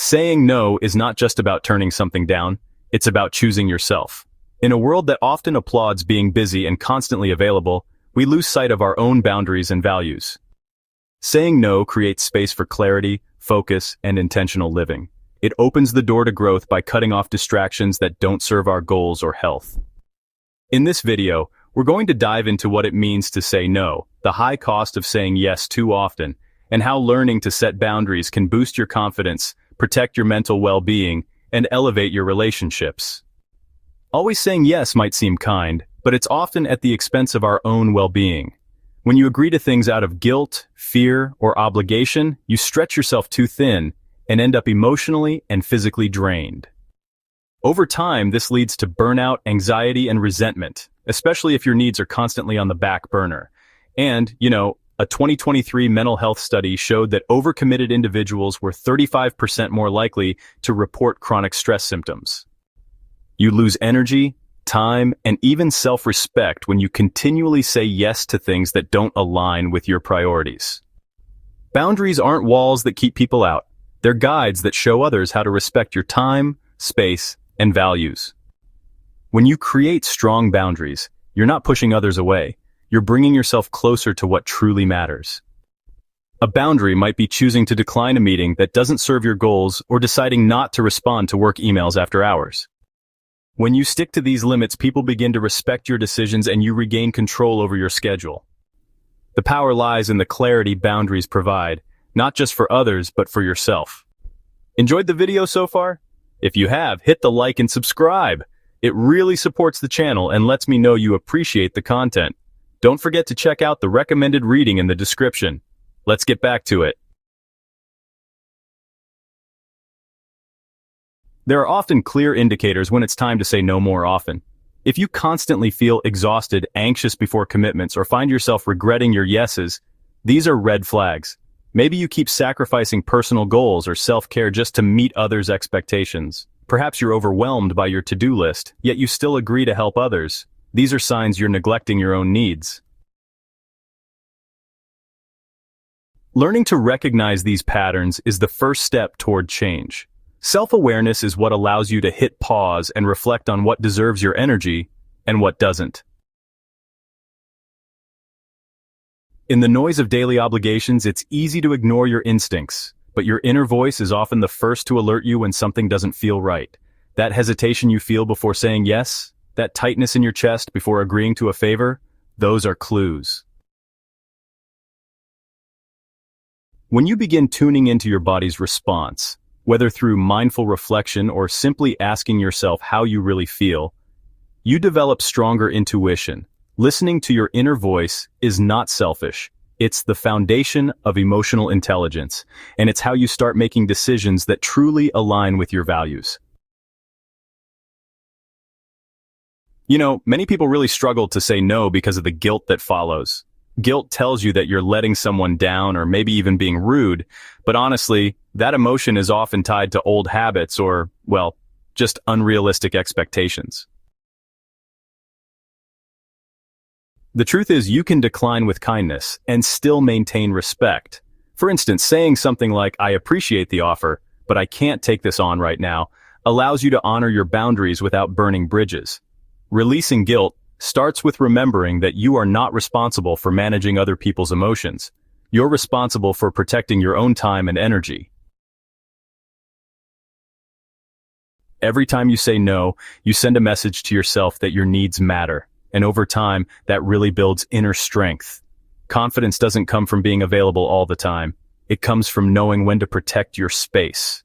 Saying no is not just about turning something down, it's about choosing yourself. In a world that often applauds being busy and constantly available, we lose sight of our own boundaries and values. Saying no creates space for clarity, focus, and intentional living. It opens the door to growth by cutting off distractions that don't serve our goals or health. In this video, we're going to dive into what it means to say no, the high cost of saying yes too often, and how learning to set boundaries can boost your confidence, protect your mental well-being, and elevate your relationships. Always saying yes might seem kind, but it's often at the expense of our own well-being. When you agree to things out of guilt, fear, or obligation, you stretch yourself too thin and end up emotionally and physically drained. Over time, this leads to burnout, anxiety, and resentment, especially if your needs are constantly on the back burner. And, a 2023 mental health study showed that overcommitted individuals were 35% more likely to report chronic stress symptoms. You lose energy, time, and even self-respect when you continually say yes to things that don't align with your priorities. Boundaries aren't walls that keep people out. They're guides that show others how to respect your time, space, and values. When you create strong boundaries, you're not pushing others away. You're bringing yourself closer to what truly matters. A boundary might be choosing to decline a meeting that doesn't serve your goals or deciding not to respond to work emails after hours. When you stick to these limits, people begin to respect your decisions and you regain control over your schedule. The power lies in the clarity boundaries provide, not just for others, but for yourself. Enjoyed the video so far? If you have, hit the like and subscribe. It really supports the channel and lets me know you appreciate the content. Don't forget to check out the recommended reading in the description. Let's get back to it. There are often clear indicators when it's time to say no more often. If you constantly feel exhausted, anxious before commitments, or find yourself regretting your yeses, these are red flags. Maybe you keep sacrificing personal goals or self-care just to meet others' expectations. Perhaps you're overwhelmed by your to-do list, yet you still agree to help others. These are signs you're neglecting your own needs. Learning to recognize these patterns is the first step toward change. Self-awareness is what allows you to hit pause and reflect on what deserves your energy and what doesn't. In the noise of daily obligations, it's easy to ignore your instincts, but your inner voice is often the first to alert you when something doesn't feel right. That hesitation you feel before saying yes, that tightness in your chest before agreeing to a favor, those are clues. When you begin tuning into your body's response, whether through mindful reflection or simply asking yourself how you really feel, you develop stronger intuition. Listening to your inner voice is not selfish. It's the foundation of emotional intelligence, and it's how you start making decisions that truly align with your values. Many people really struggle to say no because of the guilt that follows. Guilt tells you that you're letting someone down or maybe even being rude, but honestly, that emotion is often tied to old habits or, just unrealistic expectations. The truth is, you can decline with kindness and still maintain respect. For instance, saying something like, "I appreciate the offer, but I can't take this on right now," allows you to honor your boundaries without burning bridges. Releasing guilt starts with remembering that you are not responsible for managing other people's emotions. You're responsible for protecting your own time and energy. Every time you say no, you send a message to yourself that your needs matter. And over time, that really builds inner strength. Confidence doesn't come from being available all the time. It comes from knowing when to protect your space.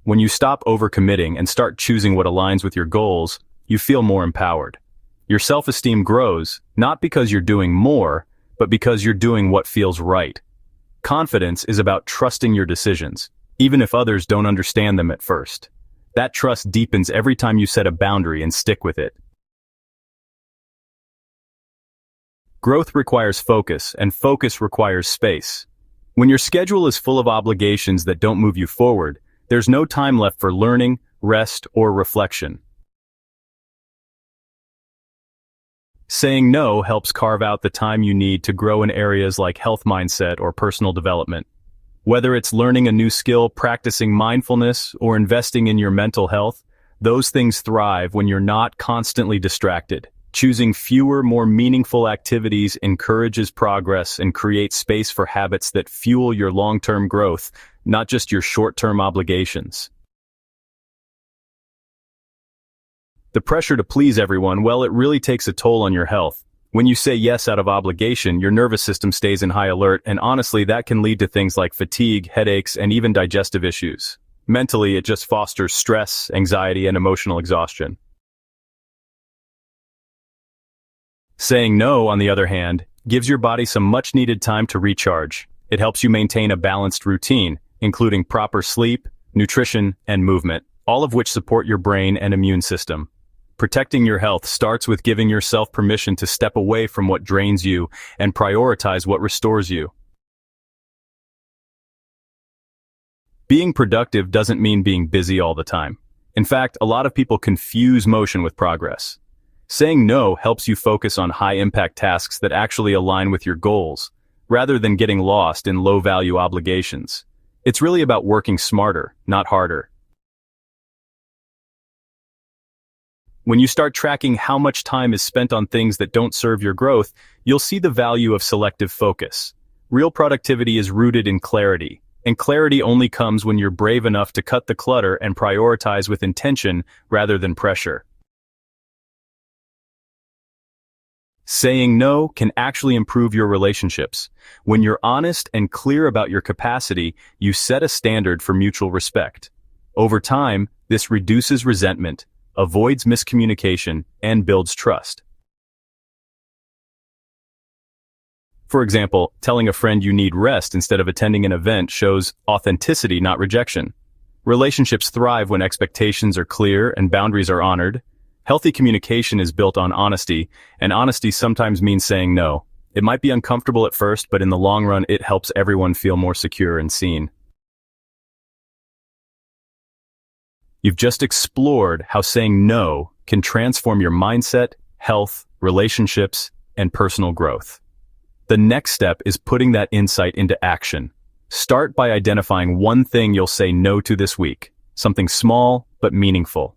When you stop overcommitting and start choosing what aligns with your goals, you feel more empowered. Your self-esteem grows, not because you're doing more, but because you're doing what feels right. Confidence is about trusting your decisions, even if others don't understand them at first. That trust deepens every time you set a boundary and stick with it. Growth requires focus, and focus requires space. When your schedule is full of obligations that don't move you forward, there's no time left for learning, rest, or reflection. Saying no helps carve out the time you need to grow in areas like health mindset or personal development. Whether it's learning a new skill, practicing mindfulness, or investing in your mental health, those things thrive when you're not constantly distracted. Choosing fewer, more meaningful activities encourages progress and creates space for habits that fuel your long-term growth, not just your short-term obligations. The pressure to please everyone, well, it really takes a toll on your health. When you say yes out of obligation, your nervous system stays in high alert, and honestly, that can lead to things like fatigue, headaches, and even digestive issues. Mentally, it just fosters stress, anxiety, and emotional exhaustion. Saying no, on the other hand, gives your body some much-needed time to recharge. It helps you maintain a balanced routine, including proper sleep, nutrition, and movement, all of which support your brain and immune system. Protecting your health starts with giving yourself permission to step away from what drains you and prioritize what restores you. Being productive doesn't mean being busy all the time. In fact, a lot of people confuse motion with progress. Saying no helps you focus on high-impact tasks that actually align with your goals, rather than getting lost in low-value obligations. It's really about working smarter, not harder. When you start tracking how much time is spent on things that don't serve your growth, you'll see the value of selective focus. Real productivity is rooted in clarity, and clarity only comes when you're brave enough to cut the clutter and prioritize with intention rather than pressure. Saying no can actually improve your relationships. When you're honest and clear about your capacity, you set a standard for mutual respect. Over time, this reduces resentment, avoids miscommunication, and builds trust. For example, telling a friend you need rest instead of attending an event shows authenticity, not rejection. Relationships thrive when expectations are clear and boundaries are honored. Healthy communication is built on honesty, and honesty sometimes means saying no. It might be uncomfortable at first, but in the long run, it helps everyone feel more secure and seen. You've just explored how saying no can transform your mindset, health, relationships, and personal growth. The next step is putting that insight into action. Start by identifying one thing you'll say no to this week, something small but meaningful.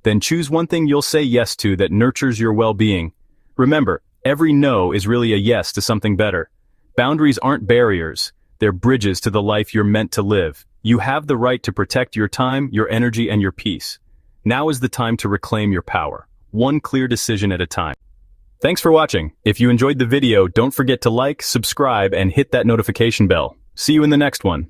Then choose one thing you'll say yes to that nurtures your well-being. Remember, every no is really a yes to something better. Boundaries aren't barriers. They're bridges to the life you're meant to live. You have the right to protect your time, your energy, and your peace. Now is the time to reclaim your power, one clear decision at a time. Thanks for watching. If you enjoyed the video, don't forget to like, subscribe, and hit that notification bell. See you in the next one.